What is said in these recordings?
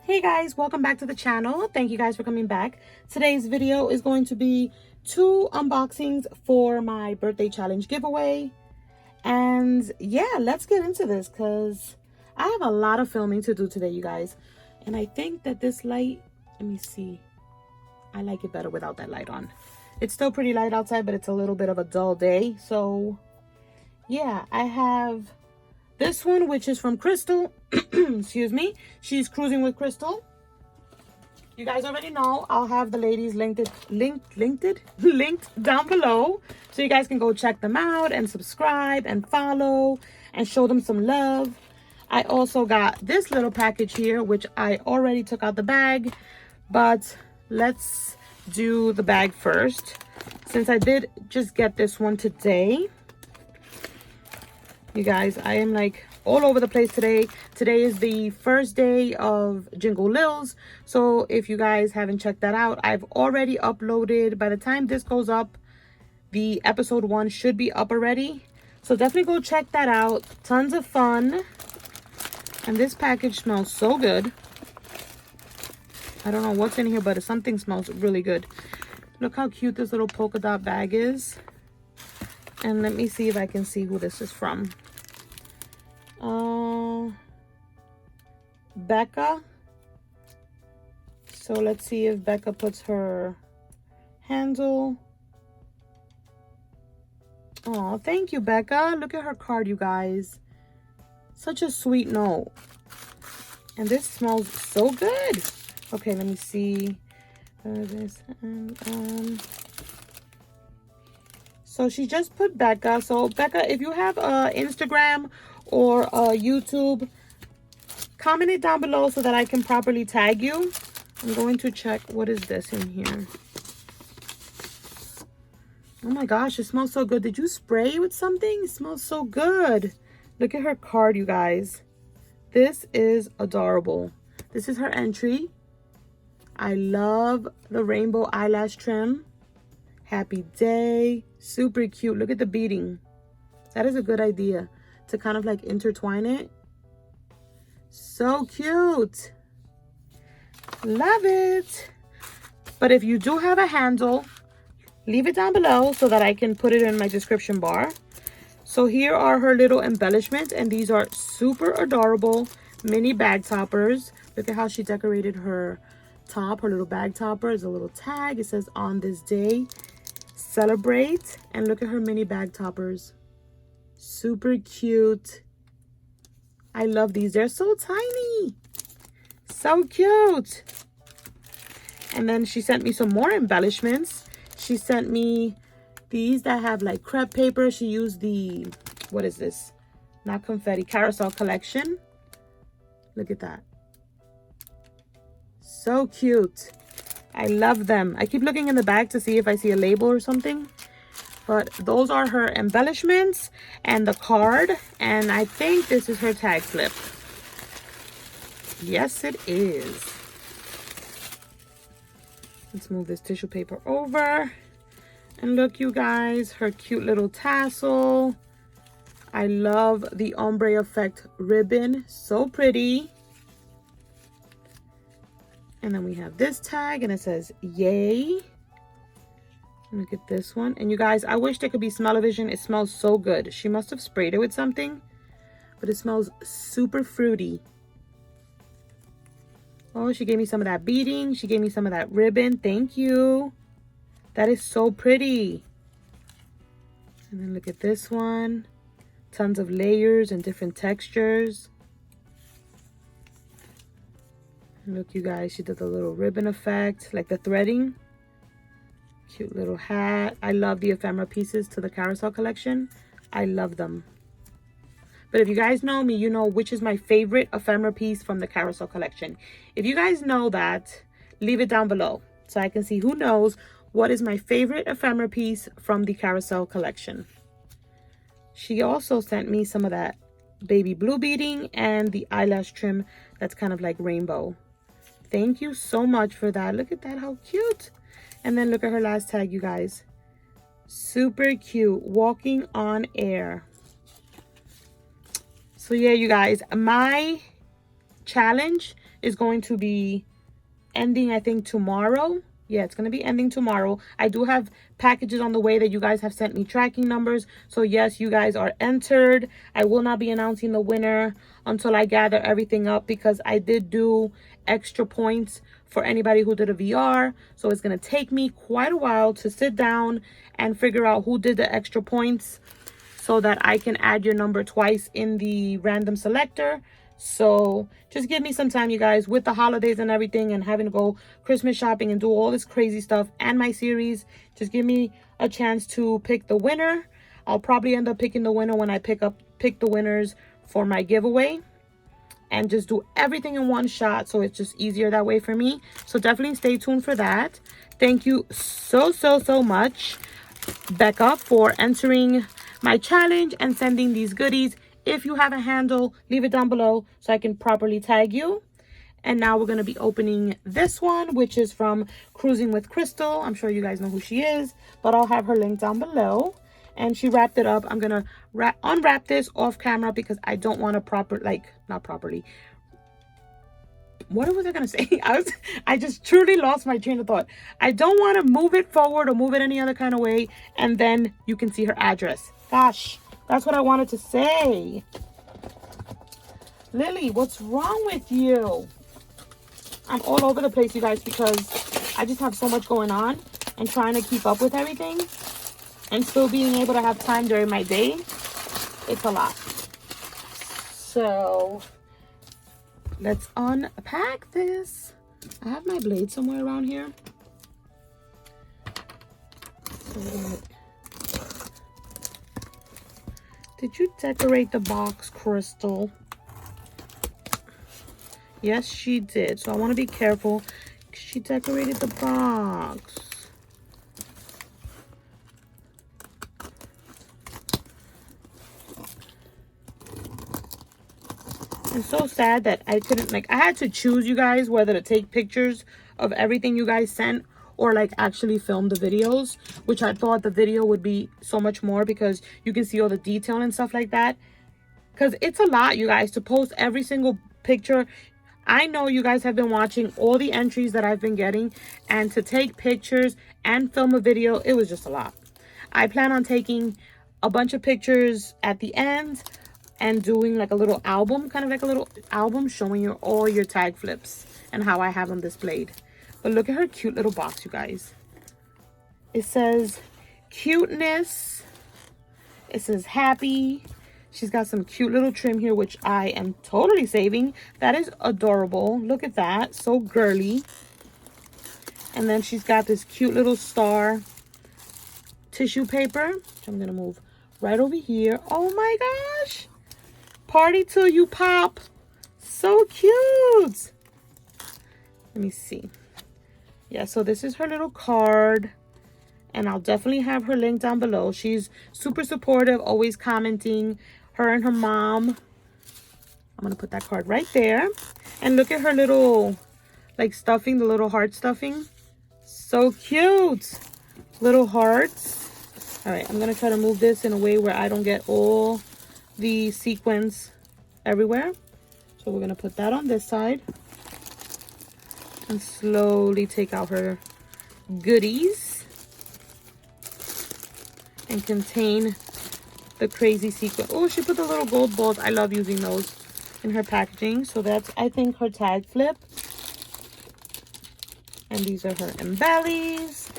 Hey guys, welcome back to the channel. Thank you guys for coming back. Today's video is going to be 2 unboxings for my birthday challenge giveaway. And yeah, let's get into this because I have a lot of filming to do today, you guys. And I think that this light, let me see. I like it better without that light on. It's still pretty light outside, but it's a little bit of a dull day. So yeah, I have this one, which is from Crystal. Excuse me. She's cruising with Crystal. You guys already know. I'll have the ladies linked down below, so you guys can go check them out and subscribe and follow and show them some love. I also got this little package here, which I already took out the bag, but let's do the bag first, since I did just get this one today. You guys, I am like all over the place today. Today is the first day of Jingle Lills. So if you guys haven't checked that out, I've already uploaded. By the time this goes up, the episode 1 should be up already. So definitely go check that out. Tons of fun. And this package smells so good. I don't know what's in here, but something smells really good. Look how cute this little polka dot bag is. And let me see if I can see who this is from. Becca. So let's see if Becca puts her handle. Oh, thank you, Becca. Look at her card, you guys. Such a sweet note. And this smells so good. Okay, let me see. So she just put Becca. So Becca, if you have Instagram or YouTube, comment it down below so that I can properly tag you. I'm going to check, what is this in here? Oh my gosh, it smells so good. Did you spray with something? It smells so good. Look at her card, you guys. This is adorable. This is her entry. I love the rainbow eyelash trim. Happy day. Super cute. Look at the beading. That is a good idea, to kind of like intertwine it. So cute. Love it. But if you do have a handle, leave it down below so that I can put it in my description bar. So here are her little embellishments, and these are super adorable mini bag toppers. Look at how she decorated her top. Her little bag topper is a little tag. It says, on this day, celebrate. And look at her mini bag toppers. Super cute. I love these. They're so tiny. So cute. And then she sent me some more embellishments. She sent me these that have like crepe paper. She used the, what is this? Not confetti, carousel collection. Look at that. So cute. I love them. I keep looking in the bag to see if I see a label or something. But those are her embellishments and the card. And I think this is her tag slip. Yes, it is. Let's move this tissue paper over. And look, you guys, her cute little tassel. I love the ombre effect ribbon. So pretty. And then we have this tag, and it says, yay. Look at this one. And you guys, I wish there could be smell-o-vision. It smells so good. She must have sprayed it with something, but it smells super fruity. Oh, she gave me some of that beading. She gave me some of that ribbon. Thank you. That is so pretty. And then look at this one. Tons of layers and different textures. And look, you guys, she did the little ribbon effect, like the threading. Cute little hat. I love the ephemera pieces to the carousel collection. I love them. But if you guys know me, you know which is my favorite ephemera piece from the carousel collection. If you guys know that, leave it down below so I can see who knows what is my favorite ephemera piece from the carousel collection. She also sent me some of that baby blue beading and the eyelash trim that's kind of like rainbow. Thank you so much for that. Look at that, how cute. And then look at her last tag, you guys. Super cute. Walking on air. So yeah, you guys, my challenge is going to be ending, I think, tomorrow. Yeah, it's going to be ending tomorrow. I do have packages on the way that you guys have sent me tracking numbers. So yes, you guys are entered. I will not be announcing the winner until I gather everything up, because I did do extra points for anybody who did a VR. So it's going to take me quite a while to sit down and figure out who did the extra points, so that I can add your number twice in the random selector. So just give me some time, you guys, with the holidays and everything, and having to go Christmas shopping and do all this crazy stuff and my series. Just give me a chance to pick the winner. I'll probably end up picking the winner when I pick the winners for my giveaway, and just do everything in one shot, so it's just easier that way for me. So definitely stay tuned for that. Thank you so much, Becca, for entering my challenge and sending these goodies. If you have a handle, leave it down below so I can properly tag you. And now we're going to be opening this one, which is from Cruising with Crystal. I'm sure you guys know who she is, but I'll have her link down below. And she wrapped it up. I'm going to unwrap this off camera because I don't want to not properly. What was I going to say? I just truly lost my train of thought. I don't want to move it forward or move it any other kind of way, and then you can see her address. Gosh. That's what I wanted to say. Lily, what's wrong with you? I'm all over the place, you guys, because I just have so much going on and trying to keep up with everything and still being able to have time during my day. It's a lot. So let's unpack this. I have my blade somewhere around here. Did you decorate the box, Crystal? Yes, she did. So I want to be careful. She decorated the box. It's so sad that I couldn't, I had to choose, you guys, whether to take pictures of everything you guys sent or actually film the videos, which I thought the video would be so much more because you can see all the detail and stuff like that. Because it's a lot, you guys, to post every single picture. I know you guys have been watching all the entries that I've been getting, and to take pictures and film a video, it was just a lot. I plan on taking a bunch of pictures at the end and doing a little album, kind of a little album showing you all your tag flips and how I have them displayed. But look at her cute little box, you guys. It says cuteness. It says happy. She's got some cute little trim here, which I am totally saving. That is adorable. Look at that. So girly. And then she's got this cute little star tissue paper, which I'm going to move right over here. Oh my gosh. Party till you pop. So cute. Let me see. Yeah, so this is her little card, and I'll definitely have her link down below. She's super supportive, always commenting, her and her mom. I'm going to put that card right there. And look at her little, stuffing, the little heart stuffing. So cute. Little hearts. All right, I'm going to try to move this in a way where I don't get all the sequins everywhere. So we're going to put that on this side. And slowly take out her goodies and contain the crazy sequin. Oh, she put the little gold balls. I love using those in her packaging. So that's, I think, her tag flip. And these are her embellies.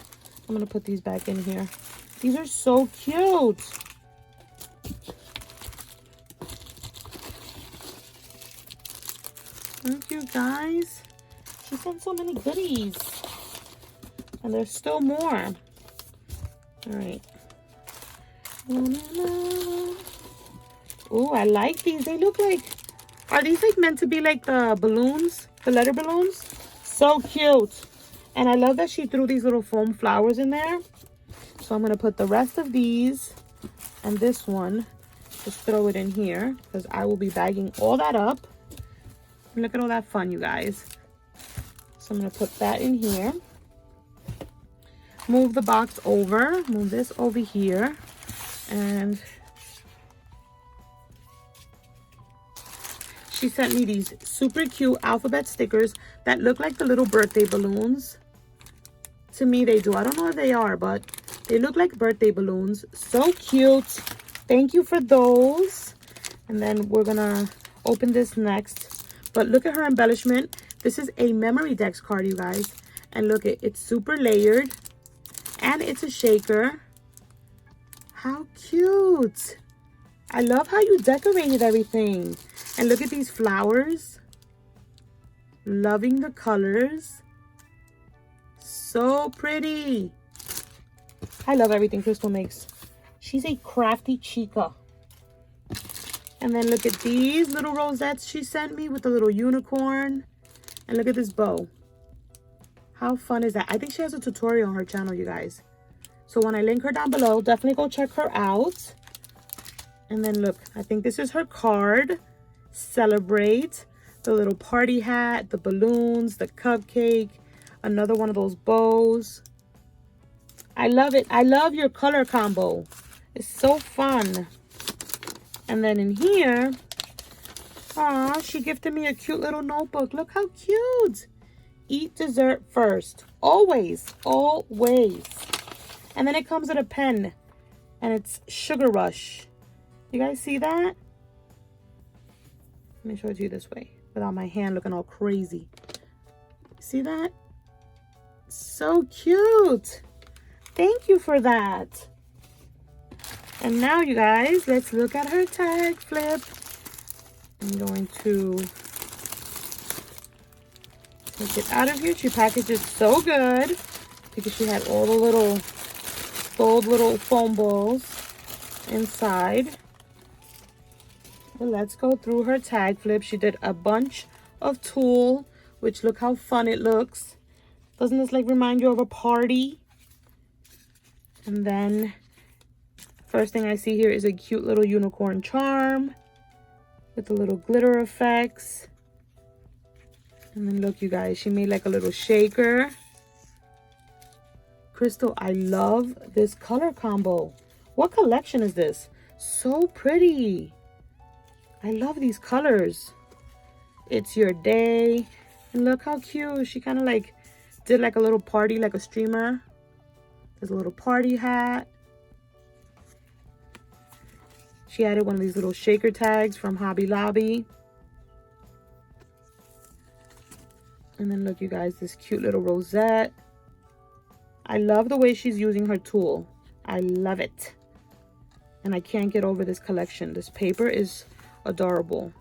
I'm going to put these back in here. These are so cute. Thank you, guys. She sent so many goodies. And there's still more. All right. Oh, I like these. They look like... Are these meant to be the balloons? The letter balloons? So cute. And I love that she threw these little foam flowers in there. So I'm going to put the rest of these and this one. Just throw it in here because I will be bagging all that up. And look at all that fun, you guys. So I'm going to put that in here. Move the box over. Move this over here. And she sent me these super cute alphabet stickers that look like the little birthday balloons. To me, they do. I don't know if they are, but they look like birthday balloons. So cute. Thank you for those. And then we're gonna open this next. But look at her embellishment. This is a memory dex card, you guys. And look, it's super layered. And it's a shaker. How cute. I love how you decorated everything. And look at these flowers. Loving the colors. So pretty. I love everything Crystal makes. She's a crafty chica. And then look at these little rosettes she sent me with the little unicorn. And look at this bow. How fun is that? I think she has a tutorial on her channel, you guys. So when I link her down below, definitely go check her out. And then look, I think this is her card. Celebrate. The little party hat, the balloons, the cupcake, another one of those bows. I love it. I love your color combo. It's so fun. And then in here, aw, she gifted me a cute little notebook. Look how cute. Eat dessert first. Always, always. And then it comes with a pen. And it's Sugar Rush. You guys see that? Let me show it to you this way. Without my hand looking all crazy. See that? So cute. Thank you for that. And now, you guys, let's look at her tag flip. I'm going to take it out of here. She packaged it so good because she had all the little gold little foam balls inside. Well, let's go through her tag flip. She did a bunch of tulle, which look how fun it looks. Doesn't this like remind you of a party? And then first thing I see here is a cute little unicorn charm with the little glitter effects. And then look, you guys, she made like a little shaker. Crystal, I love this color combo. What collection is this? So pretty. I love these colors. It's your day. And look how cute. She kind of like did like a little party, like a streamer. There's a little party hat. She added one of these little shaker tags from Hobby Lobby. And then look, you guys, this cute little rosette. I love the way she's using her tulle. I love it. And I can't get over this collection. This paper is adorable.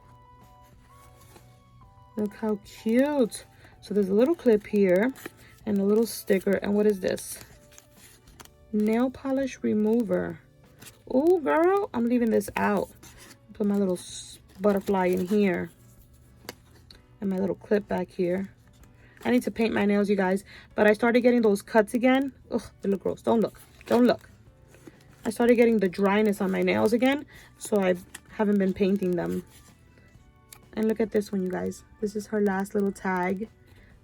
Look how cute. So there's a little clip here and a little sticker. And what is this? Nail polish remover. Oh, girl, I'm leaving this out. Put my little butterfly in here. And my little clip back here. I need to paint my nails, you guys. But I started getting those cuts again. Ugh, they look gross. Don't look. Don't look. I started getting the dryness on my nails again. So I haven't been painting them. And look at this one, you guys. This is her last little tag.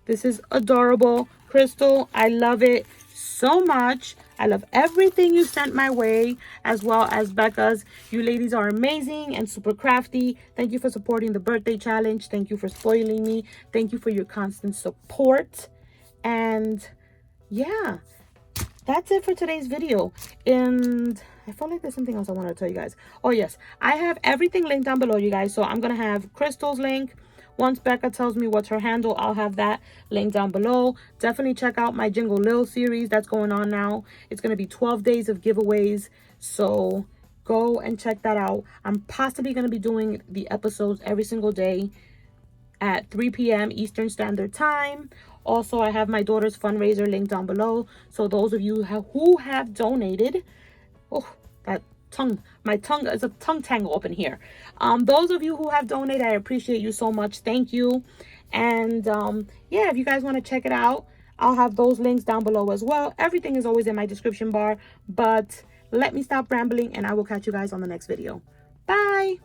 This is adorable. Crystal, I love it so much. I love everything you sent my way, as well as Becca's. You ladies are amazing and super crafty. Thank you for supporting the birthday challenge. Thank you for spoiling me. Thank you for your constant support. And yeah, that's it for today's video. And I feel like there's something else I want to tell you guys. Oh yes, I have everything linked down below, you guys. So I'm gonna have Crystal's link. Once Becca tells me what's her handle, I'll have that link down below. Definitely check out my Jingle Lill series that's going on now. It's going to be 12 days of giveaways. So go and check that out. I'm possibly going to be doing the episodes every single day at 3 p.m. Eastern Standard Time. Also, I have my daughter's fundraiser link down below. So those of you who have donated, oh, that tongue, my tongue is a tongue tangle up in here. Those of you who have donated, I appreciate you so much. Thank you. And yeah, if you guys want to check it out, I'll have those links down below as well. Everything is always in my description bar. But let me stop rambling and I will catch you guys on the next video. Bye.